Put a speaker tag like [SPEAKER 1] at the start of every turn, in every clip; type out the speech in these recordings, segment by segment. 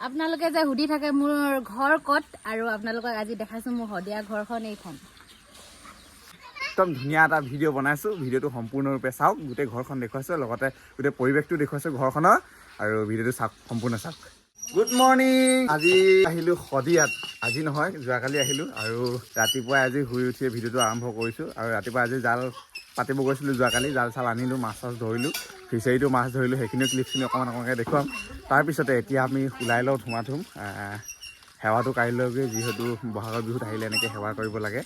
[SPEAKER 1] আপোনালোকে যে সুধি থাকে মোৰ ঘৰ ক'ত আৰু আপোনালোকক আজি দেখাইছো মোৰ হদিয়া ঘৰখন এইখন
[SPEAKER 2] একদম ধুনীয়া এটা ভিডিঅ' বনাইছোঁ ভিডিঅ'টো সম্পূৰ্ণৰূপে চাওক গোটেই ঘৰখন দেখুৱাইছোঁ লগতে গোটেই পৰিৱেশটো দেখুৱাইছোঁ ঘৰখনৰ আৰু ভিডিঅ'টো চাওক সম্পূৰ্ণ চাওক গুড মৰ্ণিং আজি আহিলোঁ শদিয়াত আজি নহয় যোৱাকালি আহিলোঁ আৰু ৰাতিপুৱাই আজি শুই উঠিয়ে ভিডিঅ'টো আৰম্ভ কৰিছোঁ আৰু ৰাতিপুৱা আজি জাল পাতিব গৈছিলোঁ যোৱাকালি জাল চাল আনিলোঁ মাছ চাছ ধৰিলোঁ ফিচাৰীটো মাছ ধৰিলোঁ সেইখিনিও ক্লিপখিনি অকণমান দেখুৱাম তাৰপিছতে এতিয়া আমি ওলাই লওঁ ধুমাধুম সেৱাটো কাইলৈকে যিহেতু বহাগৰ বিহুত আহিলে এনেকৈ সেৱা কৰিব লাগে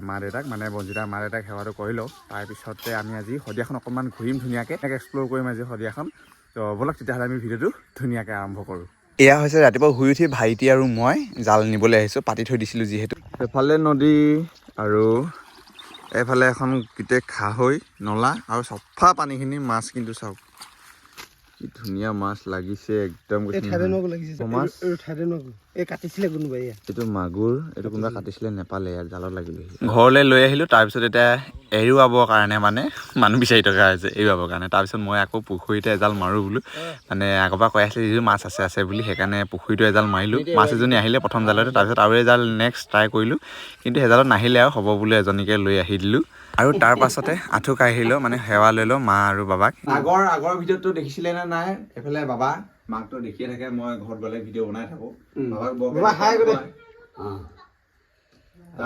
[SPEAKER 2] মা দেউতাক মানে বঞ্জিতাৰ মা দেউতাক সেৱাটো কৰি লওঁ তাৰপিছতে আমি আজি শদিয়াখন অকণমান ঘূৰিম ধুনীয়াকৈ এনেকৈ এক্সপ্ল'ৰ কৰিম আজি শদিয়াখন তো ব'লক তেতিয়াহ'লে আমি ভিডিঅ'টো ধুনীয়াকৈ আৰম্ভ কৰোঁ এয়া হৈছে ৰাতিপুৱা শুই উঠি ভাইটি আৰু মই জাল নিবলৈ আহিছোঁ পাতি থৈ দিছিলোঁ যিহেতু এফালে নদী আৰু এইফালে এখন গোটেই খাহৈ নলা আৰু চফা পানীখিনি মাছ কিন্তু চাওক কি ধুনীয়া মাছ লাগিছে একদম এইটো মাগুৰ এইটো কোনোবা কাটিছিলে নেপালে ইয়াত জালত লাগিলে ঘৰলৈ লৈ আহিলোঁ তাৰপিছত এতিয়া এৰুৱাবৰ কাৰণে মানে মানুহ বিচাৰি থকা হৈছে এৰুৱাবৰ কাৰণে তাৰপিছত মই আকৌ পুখুৰীতে এজাল মাৰোঁ বোলো মানে আগৰ পৰা কৈ আছিলে যিটো মাছ আছে বুলি সেইকাৰণে পুখুৰীটো এজাল মাৰিলোঁ মাছ এজনী আহিলে প্ৰথম জালতে তাৰপিছত আৰু এজাল নেক্সট ট্ৰাই কৰিলোঁ কিন্তু সেইজালত নাহিলে আৰু হ'ব বোলো এজনীকে লৈ আহি দিলোঁ আৰু তাৰ পাছতে আঁঠু কাঢ়িলোঁ মানে সেৱা লৈ লওঁ মা আৰু বাবাক আগৰ ভিডিঅ'টো দেখিছিলে নে নাই এইফালে বাবা মাকটো দেখিয়ে থাকে মই ঘৰত গ'লে ভিডিঅ' বনাই থাকোঁ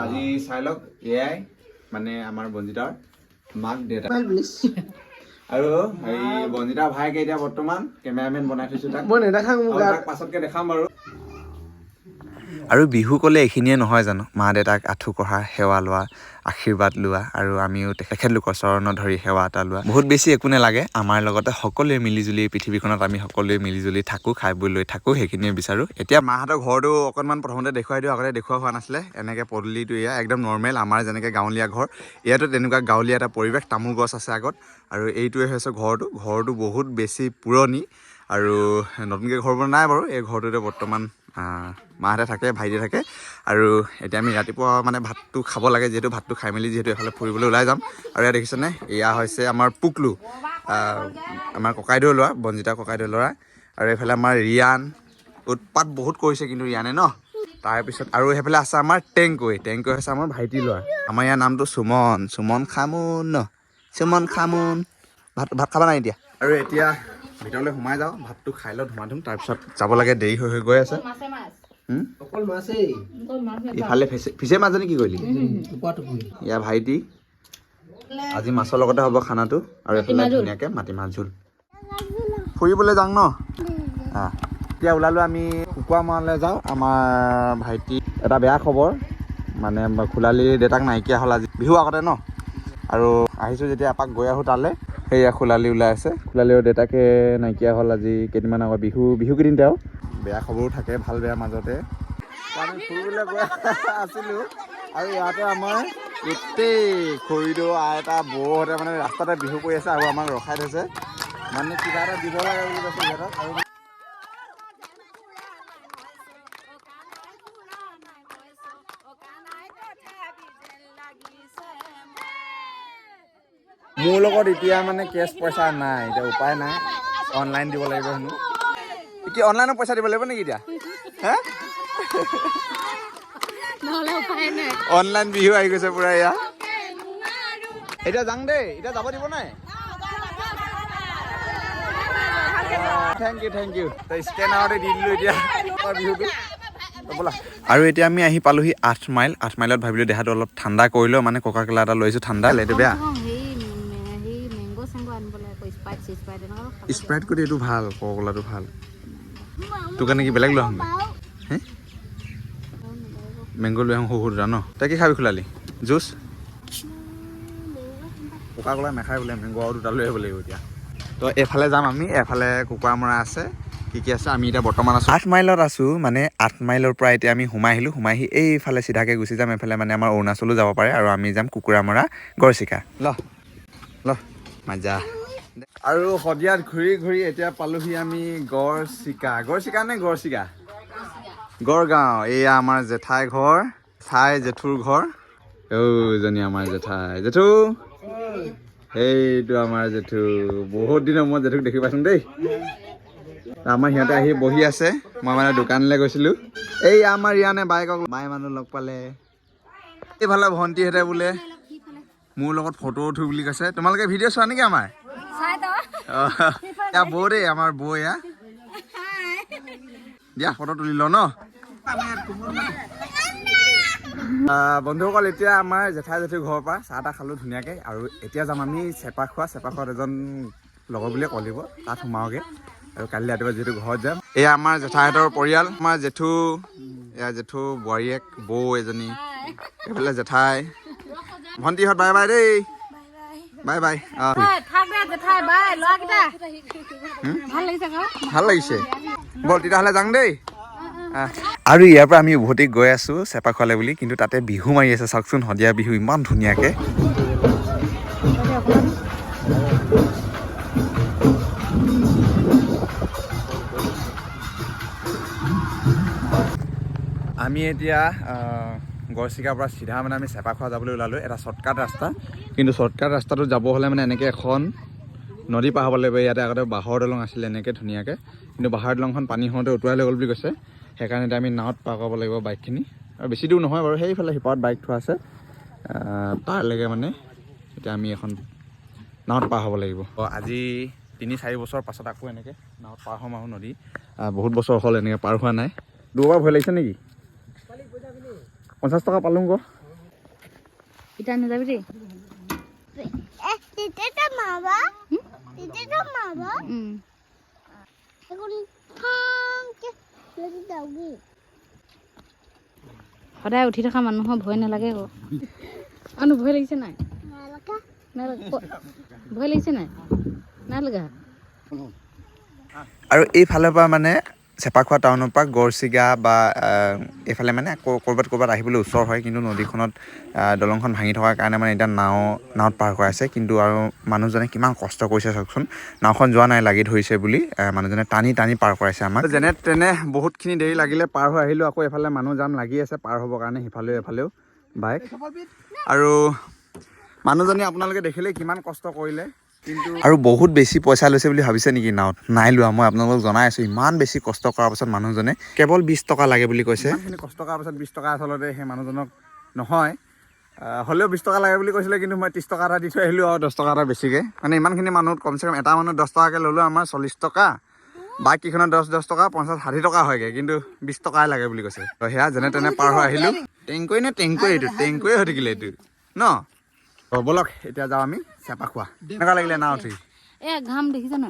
[SPEAKER 2] আজি চাই লওক এয়াই মানে আমাৰ বঞ্জিতাৰ মাক দেউতা আৰু এই বঞ্জিতাৰ ভাইকে এতিয়া বৰ্তমান কেমেৰামেন বনাই থৈছোঁ তাক পাছতকে দেখাম বাৰু আৰু বিহু ক'লে এইখিনিয়ে নহয় জানো মা দেউতাক আঁঠু কঢ়া সেৱা লোৱা আশীৰ্বাদ লোৱা আৰু আমিও তেখেতলোকৰ চৰণত ধৰি সেৱা এটা লোৱা বহুত বেছি একো নালাগে আমাৰ লগতে সকলোৱে মিলিজুলি পৃথিৱীখনত আমি সকলোৱে মিলিজুলি থাকোঁ খাই বৈ লৈ থাকোঁ সেইখিনিয়ে বিচাৰোঁ এতিয়া মাহঁতৰ ঘৰটো অকণমান প্ৰথমতে দেখুৱাই দিওঁ আগতে দেখুওৱা হোৱা নাছিলে এনেকৈ পদূলিটো এয়া একদম নৰ্মেল আমাৰ যেনেকৈ গাঁৱলীয়া ঘৰ ইয়াতো তেনেকুৱা গাঁৱলীয়া এটা পৰিৱেশ তামোল গছ আছে আগত আৰু এইটোৱে হৈছে ঘৰটো বহুত বেছি পুৰণি আৰু নতুনকৈ ঘৰ বনোৱা নাই বাৰু এই ঘৰটোতে বৰ্তমান মাহঁতে থাকে ভাইটি থাকে আৰু এতিয়া আমি ৰাতিপুৱা মানে ভাতটো খাব লাগে যিহেতু ভাতটো খাই মেলি যিহেতু এফালে ফুৰিবলৈ ওলাই যাম আৰু ইয়াত দেখিছেনে এয়া হৈছে আমাৰ পুকলু আমাৰ ককাইদেউৰ ল'ৰা বঞ্জিতা ককাইদেউৰ ল'ৰা আৰু এইফালে আমাৰ ৰিয়ান উৎপাত বহুত কৰিছে কিন্তু ৰিয়ানে ন তাৰপিছত আৰু সেইফালে আছে আমাৰ টেংকৈ হৈছে আমাৰ ভাইটিৰ ল'ৰা আমাৰ ইয়াৰ নামটো সুমন খামুন ন সুমন খামুন ভাত খাবা নাই এতিয়া আৰু এতিয়া ভিতৰলৈ সোমাই যাওঁ ভাতটো খাই লওঁ ধুমাধুম তাৰপিছত যাব লাগে দেৰি হৈ গৈ আছে ইফালে ফিচে মাজনী কি কৰিলি ইয়াৰ ভাইটি আজি মাছৰ লগতে হ'ব খানাটো আৰু এইফালে ধুনীয়াকৈ মাটিমাহ জোল ফুৰিবলৈ যাওঁ ন এতিয়া ওলালোঁ আমি কুকুৰা মৰালৈ যাওঁ আমাৰ ভাইটি এটা বেয়া খবৰ মানে খোলালি দেউতাক নাইকিয়া হ'ল আজি বিহু আগতে ন আৰু আহিছোঁ যেতিয়া এপাক গৈ আহোঁ তালৈ সেয়া খোলালি ওলাই আছে খোলালিও দেউতাকে নাইকিয়া হ'ল আজি কেইদিনমান আগত বিহু কেইদিন তেওঁ বেয়া খবৰো থাকে ভাল বেয়া মাজতে আমি ফুৰিবলৈ গৈ আছিলোঁ আৰু ইয়াতে আমাৰ গোটেই খৰিদৌ আইতা বৌহঁতে মানে ৰাস্তাতে বিহু কৰি আছে আৰু আমাক ৰখাই থৈছে মানে কিবা এটা দিব লাগে বুলি কৈছে সিহঁতক আৰু মোৰ লগত এতিয়া মানে কেছ পইচা নাই এতিয়া উপায় নাই অনলাইন দিব লাগিব হেনো কি অনলাইনত পইচা দিব লাগিব নেকি এতিয়া হে অনলাইন বিহু আহি গৈছে পুৰা এয়া এতিয়া যাওঁ দেই এতিয়া যাব দিব নাই থেংক ইউ স্কেনাৰতে দি দিলোঁ এতিয়া বিহুটো আৰু এতিয়া আমি আহি পালোহি 8 মাইলত ভাবিলোঁ দেহাটো অলপ ঠাণ্ডা কৰিলোঁ মানে ককা কলা এটা লৈছোঁ ঠাণ্ডা এইটো বেয়া স্প্ৰাইট কৰি এইটো ভাল ককা কলাটো ভাল তোৰ কাৰণে কি বেলেগ লৈ আহোঁ হে মেংগ' লৈ আহোঁ সৰু দুটা ন তই কি খাবি খোলালি জুচ ককা কলা নাখায় বোলে মেংগ' আৰু দুটা লৈ আহিব লাগিব এতিয়া তো এফালে যাম আমি এফালে কুকুৰা মৰা আছে কি আছে আমি এতিয়া বৰ্তমান আছোঁ 8 মাইলত আছোঁ মানে 8 মাইলৰ পৰা এতিয়া আমি সোমাই আহি এইফালে চিধাকৈ গুচি যাম এইফালে মানে আমাৰ অৰুণাচলো যাব পাৰে আৰু আমি যাম কুকুৰা মৰা গড়চিকা ল মজা আৰু শদিয়াত ঘূৰি এতিয়া পালোহি আমি গড়চিকা নে গড়চিকা গড়গাঁও এয়া আমাৰ জেঠাই ঘৰ জেঠুৰ ঘৰ এইজনী আমাৰ জেঠু সেইটো আমাৰ জেঠু বহুত দিনৰ মই জেঠুক দেখি পাইছোঁ দেই আমাৰ সিহঁতে আহি বহি আছে মই মানে দোকানলৈ গৈছিলোঁ এই আমাৰ ইয়ানে বাইকক মায়ে মানুহ লগ পালে এইফালে ভণ্টিহঁতে বোলে মোৰ লগত ফটো উঠো বুলি কৈছে তোমালোকে ভিডিঅ' চোৱা নেকি আমাৰ এয়া বৌ দেই আমাৰ বৌ এয়া দিয়া ফটো তুলি ল ন বন্ধুসকল এতিয়া আমাৰ জেঠাই জেঠীৰ ঘৰৰ পৰা চাহ তাহ খালোঁ ধুনীয়াকৈ আৰু এতিয়া যাম আমি চেপা খোৱাত এজন লগৰ বুলিয়ে কলিব তাত সোমাওঁগৈ আৰু কালি ৰাতিপুৱা যিহেতু ঘৰত যাম এয়া আমাৰ জেঠাইহঁতৰ পৰিয়াল আমাৰ জেঠু এয়া জেঠু বোৱাৰীয়েক বৌ এজনী এইফালে জেঠাই ভণ্টিহঁত বাই বাই দেই বাই বাই ভাল লাগিছে ব'ল তেতিয়াহ'লে যাওঁ দেই আৰু ইয়াৰ পৰা আমি উভতি গৈ আছোঁ চেপা খোৱালে বুলি কিন্তু তাতে বিহু মাৰি আছে চাওকচোন শদিয়া বিহু ইমান ধুনীয়াকৈ আমি এতিয়া গড়চিকাৰ পৰা চিধা মানে আমি চেপা খোৱা যাবলৈ ওলালোঁ এটা শ্বৰ্টকাট ৰাস্তা কিন্তু শ্বৰ্টকাট ৰাস্তাটো যাব হ'লে মানে এনেকৈ এখন নদী পাৰ হ'ব লাগিব ইয়াতে আগতে বাঁহৰ দলং আছিলে এনেকৈ ধুনীয়াকৈ কিন্তু বাঁহৰ দলংখন পানী হওঁতে উটুৱাই লৈ গ'ল বুলি কৈছে সেইকাৰণে এতিয়া আমি নাৱত পাৰ কৰিব লাগিব বাইকখিনি আৰু বেছি দূৰ নহয় বাৰু সেইফালে সিপাৰত বাইক থোৱা আছে তাৰলৈকে মানে এতিয়া আমি এখন নাৱত পাৰ হ'ব লাগিব আজি 3-4 বছৰ পাছত আকৌ এনেকৈ নাৱত পাৰ হ'ম আৰু নদী বহুত বছৰ হ'ল এনেকৈ পাৰ হোৱা নাই দুবাৰ ভয় লাগিছে নেকি 50 টকা পালোঁ আকৌ
[SPEAKER 1] এতিয়া নাযাবি দেই সদায় উঠি থকা মানুহৰ ভয় নালাগে আকৌ আনো ভয় লাগিছে নাই ভয় লাগিছে নাই নালাগা
[SPEAKER 2] আৰু এইফালৰ পৰা মানে চেপাখোৱা টাউনৰ পৰা গড়চিগা বা এইফালে মানে ক'ৰবাত আহিবলৈ ওচৰ হয় কিন্তু নদীখনত দলংখন ভাঙি থকাৰ কাৰণে মানে এতিয়া নাৱত পাৰ কৰাইছে কিন্তু আৰু মানুহজনে কিমান কষ্ট কৰিছে চাওকচোন নাওখন যোৱা নাই লাগি ধৰিছে বুলি মানুহজনে টানি পাৰ কৰাইছে আমাক যেনে তেনে বহুতখিনি দেৰি লাগিলে পাৰ হৈ আহিলোঁ আকৌ এফালে মানুহ যাম লাগি আছে পাৰ হ'বৰ কাৰণে সিফালেও এফালেও বাইক আৰু মানুহজনে আপোনালোকে দেখিলে কিমান কষ্ট কৰিলে আৰু বহুত বেছি পইচা লৈছে বুলি ভাবিছে নেকি নাৱত নাই লোৱা মই আপোনালোকক জনাই আছোঁ ইমান বেছি কষ্ট কৰাৰ পাছত মানুহজনে কেৱল 20 টকা লাগে বুলি কৈছে ইমানখিনি কষ্ট কৰাৰ পাছত 20 টকা আচলতে সেই মানুহজনক নহয় হ'লেও 20 টকা লাগে বুলি কৈছিলে কিন্তু মই 30 টকা এটা দি থৈ আহিলোঁ আৰু 10 টকা এটা বেছিকৈ মানে ইমানখিনি মানুহত কমচে কম এটা মানুহ 10 টকাকৈ ল'লোঁ আমাৰ 40 টকা বাইককেইখনত 10 টকা 50-60 টকা হয়গৈ কিন্তু 20 টকাই লাগে বুলি কৈছে তো সেয়া যেনে তেনে পাৰ হৈ আহিলোঁ টেংকৈ হৈ থাকিলে এইটো ন ব'লক এতিয়া যাওঁ আমি চেপা খোৱা কেনেকুৱা লাগিলে নাও উঠি
[SPEAKER 1] ঘাম দেখিছা ন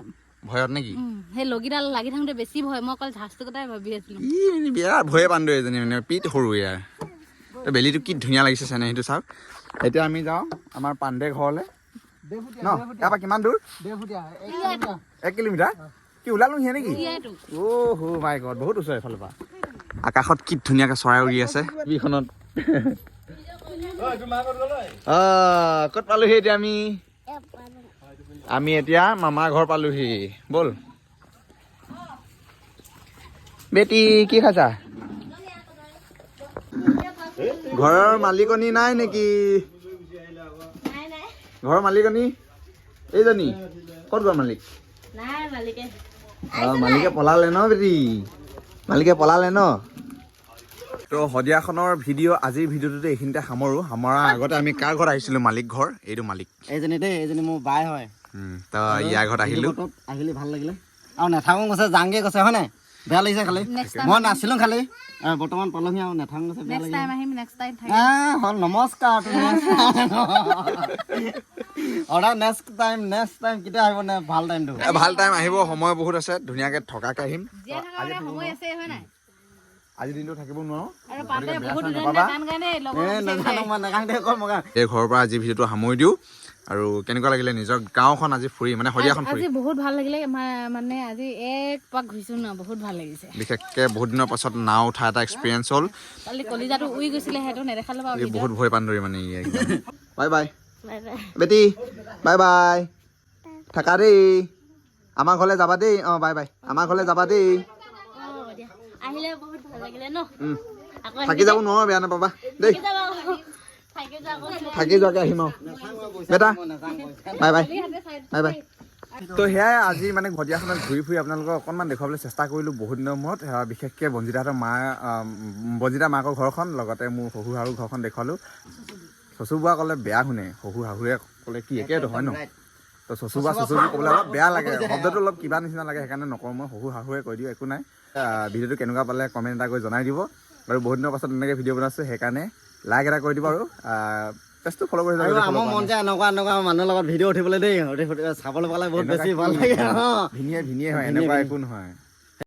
[SPEAKER 2] ভয়ত নেকি
[SPEAKER 1] সেই লগিডাল লাগি থাকোঁতে বেছি ভয় মই অকল ঝাঁজটো কথাই ভাবি আছিলোঁ
[SPEAKER 2] বিৰাট ভয়ে বান্ধো এজনী মানে পিঠ সৰু ইয়াৰ বেলিটো কি ধুনীয়া লাগিছে চেনে সেইটো চাওক এতিয়া আমি যাওঁ আমাৰ পাণ্ডে ঘৰলৈ ন ইয়াৰ পৰা কিমান দূৰ 1 কিলোমিটাৰ কি ওলালো সিয়ে নেকি অ' মাই গড বহুত ওচৰ এইফালৰ পৰা আকাশত কি ধুনীয়াকৈ চৰাই উৰি আছে টিভিখনত ক'ত পালোহি এতিয়া আমি এতিয়া মামাৰ ঘৰ পালোহি ব'ল বেটি কি খাইছা ঘৰৰ মালিকনী নাই নেকি ঘৰৰ মালিকনী এইজনী ক'ত গ'ল মালিক মালিকে পলালে ন বেটি মালিকে পলালে ন তো শদিয়াখনৰ ভিডিঅ' আজিৰ ভিডিঅ'টোতে এইখিনিতে সামৰাৰ আগতে আমি কাৰ ঘৰত আহিছিলোঁ মালিক ঘৰ এইটো মালিক
[SPEAKER 3] এইজনী মোৰ বাই হয়
[SPEAKER 2] তো ইয়াৰ ঘৰত আহিলোঁ
[SPEAKER 3] আহিলে ভাল লাগিলে আৰু নেথাকো কৈছে যাংগে কৈছে হয় নাই বেয়া লাগিছে খালি মই নাছিলোঁ খালি বৰ্তমান পালোহি আৰু নেথাকো কৈছে বেয়া লাগিছে হ'ল নমস্কাৰ অৰ্ডাৰ নেক্সট টাইম কেতিয়া আহিব নে ভাল টাইম
[SPEAKER 2] আহিব সময় বহুত আছে ধুনীয়াকৈ থকাকৈ আহিম আজি দিনটো থাকিব নোৱাৰো এই ঘৰৰ পৰা আজি ভিডিঅ'টো সামৰি দিওঁ আৰু কেনেকুৱা লাগিলে নিজৰ গাঁওখন আজি ফুৰি মানে শদিয়াখন ফুৰি
[SPEAKER 1] বহুত ভাল লাগিলে মানে আজি এক পাক ঘূৰিছো ন বহুত ভাল লাগিছে
[SPEAKER 2] বিশেষকৈ বহুত দিনৰ পাছত নাও উঠা এটা এক্সপিৰিয়েঞ্চ হ'ল
[SPEAKER 1] কালি কলিজাটো উৰি গৈছিলে সেইটো নেদেখালে বাৰু
[SPEAKER 2] বহুত ভয় পান ধৰি মানে বাই বাই বেটি বাই বাই থাকা দেই আমাৰ ঘৰলৈ যাবা দেই বাই বাই আমাৰ ঘৰলৈ যাবা দেই
[SPEAKER 1] আহিলে বহুত ভাল লাগিলে ন
[SPEAKER 2] থাকি যাব নোৱাৰো বেয়া নাপাবা দেই থাকি যোৱাকৈ আহিম আৰু বেটা বাই বাই বাই বাই তো সেয়াই আজি মানে ভটিয়াখনত ঘূৰি ফুৰি আপোনালোকক অকণমান দেখুৱাবলৈ চেষ্টা কৰিলোঁ বহুত দিনৰ মূৰত বিশেষকৈ বঞ্জিতাহঁতৰ বঞ্জিতা মাকৰ ঘৰখন লগতে মোৰ শহুৰ শাহুৰ ঘৰখন দেখুৱালোঁ চচু বুঢ়া ক'লে বেয়া শুনে শহুৰ শাহুৰে ক'লে কি একেইটো হয় ন তো চচু বা চচু বুলি ক'বলৈ অলপ বেয়া লাগে শব্দটো অলপ কিবা নিচিনা লাগে সেইকাৰণে নকওঁ মই শহুৰ শাহুৰে কৈ দিওঁ একো নাই ভিডিঅ'টো কেনেকুৱা পালে কমেণ্ট এটা কৰি জনাই দিব আৰু বহুত দিনৰ পাছত এনেকৈ ভিডিঅ' বনাইছোঁ সেইকাৰণে লাইক এটা কৰি দিব আৰু পেজটো ফ'ল' কৰি
[SPEAKER 3] আৰু আমাৰ মন যায় এনেকুৱা মানুহৰ লগত ভিডিঅ' উঠিবলৈ দেই চাবলৈ পালে বহুত বেছি ভাল লাগে
[SPEAKER 2] ভিনিয়ে হয় এনেকুৱা একো নহয়